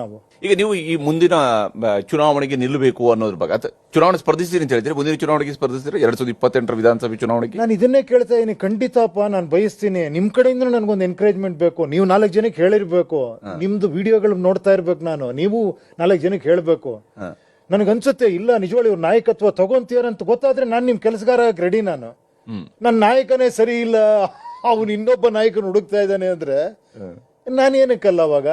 ನಾವು. ಈಗ ನೀವು ಈ ಮುಂದಿನ ಚುನಾವಣೆಗೆ ನಿಲ್ಲಬೇಕು ಅನ್ನೋದ್ರ ಬಗ್ಗೆ ಅಥವಾ ಚುನಾವಣೆ ಸ್ಪರ್ಧಿಸ್ತೀರಿ ಅಂತ ಹೇಳ್ತೀರಿ, ಮುಂದಿನ ಚುನಾವಣೆಗೆ ಸ್ಪರ್ಧಿಸ್ತೀರಿ 2028 ವಿಧಾನಸಭೆ ಚುನಾವಣೆಗೆ? ನಾನು ಇದನ್ನೇ ಕೇಳ್ತಾ ಇದೀನಿ. ಖಂಡಿತಪ್ಪ ನಾನು ಬಯಸ್ತೀನಿ. ನಿಮ್ ಕಡೆಯಿಂದ ನನಗೊಂದು ಎನ್ಕರೇಜ್ಮೆಂಟ್ ಬೇಕು. ನೀವು 4 ಜನಕ್ಕೆ ಹೇಳಿರ್ಬೇಕು, ನಿಮ್ದು ವಿಡಿಯೋಗಳು ನೋಡ್ತಾ ಇರ್ಬೇಕು. ನೀವು 4 ಜನಕ್ಕೆ ಹೇಳ್ಬೇಕು. ನನಗನ್ಸುತ್ತೆ ಇಲ್ಲ ನಿಜವಾಗ್ಲೂ ಇವ್ರ ನಾಯಕತ್ವ ತಗೊಂತೀರಂತ ಗೊತ್ತಾದ್ರೆ ನಾನು ನಿಮ್ ಕೆಲಸಗಾರ ರೆಡಿ. ನನ್ನ ನಾಯಕನೇ ಸರಿ ಇಲ್ಲ, ಅವನು ಇನ್ನೊಬ್ಬ ನಾಯಕನ ಹುಡುಕ್ತಾ ಇದ್ದಾನೆ ಅಂದ್ರೆ ನಾನೇನಕ್ಕಲ್ಲ. ಅವಾಗ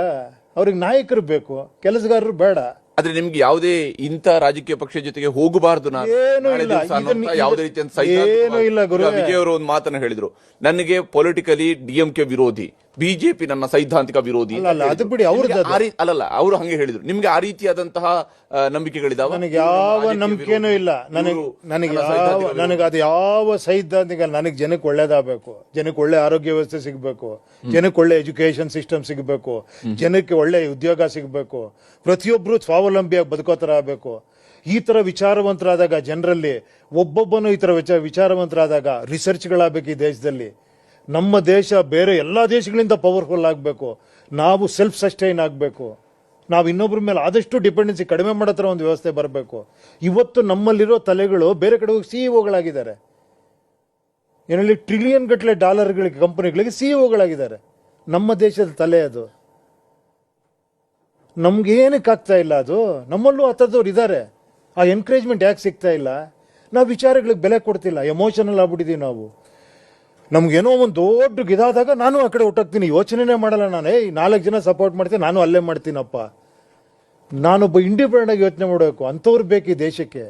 ಅವ್ರಿಗೆ ನಾಯಕರು ಬೇಕು, ಕೆಲಸಗಾರರು ಬೇಡ. ಆದ್ರೆ ನಿಮ್ಗೆ ಯಾವುದೇ ಇಂಥ ರಾಜಕೀಯ ಪಕ್ಷ ಜೊತೆಗೆ ಹೋಗಬಾರದು ಯಾವುದೇ ರೀತಿಯ ವಿಜಯ್ ಅವರು ಒಂದು ಮಾತನ್ನ ಹೇಳಿದ್ರು, ನನಗೆ ಪೊಲಿಟಿಕಲಿ ಡಿಎಂಕೆ ವಿರೋಧಿ, ಬಿಜೆಪಿ ನನ್ನ ಸೈದ್ಧಾಂತಿಕ ವಿರೋಧಿ ಅದು ಬಿಡಿ. ಅಲ್ಲಲ್ಲ, ಅವರು ಹಂಗೆ ಹೇಳಿದ್ರು. ನಿಮ್ಗೆ ಆ ರೀತಿಯಾದಂತಹ ನಂಬಿಕೆಗಳಿದಾವ? ನನಗೆ ಯಾವ ನಂಬಿಕೆನೂ ಇಲ್ಲ. ನನಗೆ ಅದು ಯಾವ ಸೈದ್ಧಾಂತಿಕ. ನನಗೆ ಜನಕ್ಕೆ ಒಳ್ಳೇದಾಗಬೇಕು, ಜನಕ್ಕೆ ಒಳ್ಳೆ ಆರೋಗ್ಯ ವ್ಯವಸ್ಥೆ ಸಿಗಬೇಕು, ಜನಕ್ಕೆ ಒಳ್ಳೆ ಎಜುಕೇಶನ್ ಸಿಸ್ಟಮ್ ಸಿಗಬೇಕು, ಜನಕ್ಕೆ ಒಳ್ಳೆ ಉದ್ಯೋಗ ಸಿಗಬೇಕು, ಪ್ರತಿಯೊಬ್ಬರು ಸ್ವಾವಲಂಬಿಯಾಗಿ ಬದುಕೋತರ ಆಗಬೇಕು. ಈ ತರ ವಿಚಾರವಂತರಾದಾಗ ಜನರಲ್ಲಿ ಒಬ್ಬೊಬ್ಬನು ಈ ತರ ವಿಚಾರವಂತರಾದಾಗ ರಿಸರ್ಚ್ಗಳಾಗಬೇಕು ಈ ದೇಶದಲ್ಲಿ. ನಮ್ಮ ದೇಶ ಬೇರೆ ಎಲ್ಲ ದೇಶಗಳಿಂದ ಪವರ್ಫುಲ್ ಆಗಬೇಕು. ನಾವು ಸೆಲ್ಫ್ ಸಸ್ಟೈನ್ ಆಗಬೇಕು. ನಾವು ಇನ್ನೊಬ್ಬರ ಮೇಲೆ ಆದಷ್ಟು ಡಿಪೆಂಡೆನ್ಸಿ ಕಡಿಮೆ ಮಾಡೋ ಥರ ಒಂದು ವ್ಯವಸ್ಥೆ ಬರಬೇಕು. ಇವತ್ತು ನಮ್ಮಲ್ಲಿರೋ ತಲೆಗಳು ಬೇರೆ ಕಡೆ ಹೋಗಿ ಸಿಇಒಗಳಾಗಿದ್ದಾರೆ. ಏನಲ್ಲಿ ಟ್ರಿಲಿಯನ್ ಗಟ್ಟಲೆ ಡಾಲರ್ಗಳಿಗೆ ಕಂಪನಿಗಳಿಗೆ ಸಿಇಒಗಳಾಗಿದ್ದಾರೆ. ನಮ್ಮ ದೇಶದ ತಲೆ ಅದು. ನಮ್ಗೆ ಏನಕ್ಕೆ ಆಗ್ತಾ ಇಲ್ಲ ಅದು? ನಮ್ಮಲ್ಲೂ ಆ ಥರದವ್ರು ಇದ್ದಾರೆ. ಆ ಎನ್ಕರೇಜ್ಮೆಂಟ್ ಯಾಕೆ ಸಿಗ್ತಾ ಇಲ್ಲ? ನಾವು ವಿಚಾರಗಳಿಗೆ ಬೆಲೆ ಕೊಡ್ತಿಲ್ಲ, ಎಮೋಷನಲ್ ಆಗ್ಬಿಟ್ಟಿದೀವಿ ನಾವು. ನಮ್ಗೇನೋ ಒಂದು ದೊಡ್ಡ ಇದಾದಾಗ ನಾನು ಆ ಕಡೆ ಹೊಟ್ಟೋಗ್ತೀನಿ, ಯೋಚನೆನೇ ಮಾಡಲ್ಲ. ನಾನು 4 ಜನ ಸಪೋರ್ಟ್ ಮಾಡ್ತೀನಿ, ನಾನು ಅಲ್ಲೇ ಮಾಡ್ತೀನಪ್ಪ. ನಾನೊಬ್ಬ ಇಂಡಿಪೆಂಡೆಂಟ್ ಆಗಿ ಯೋಚನೆ ಮಾಡಬೇಕು. ಅಂಥವ್ರು ಬೇಕು ಈ ದೇಶಕ್ಕೆ.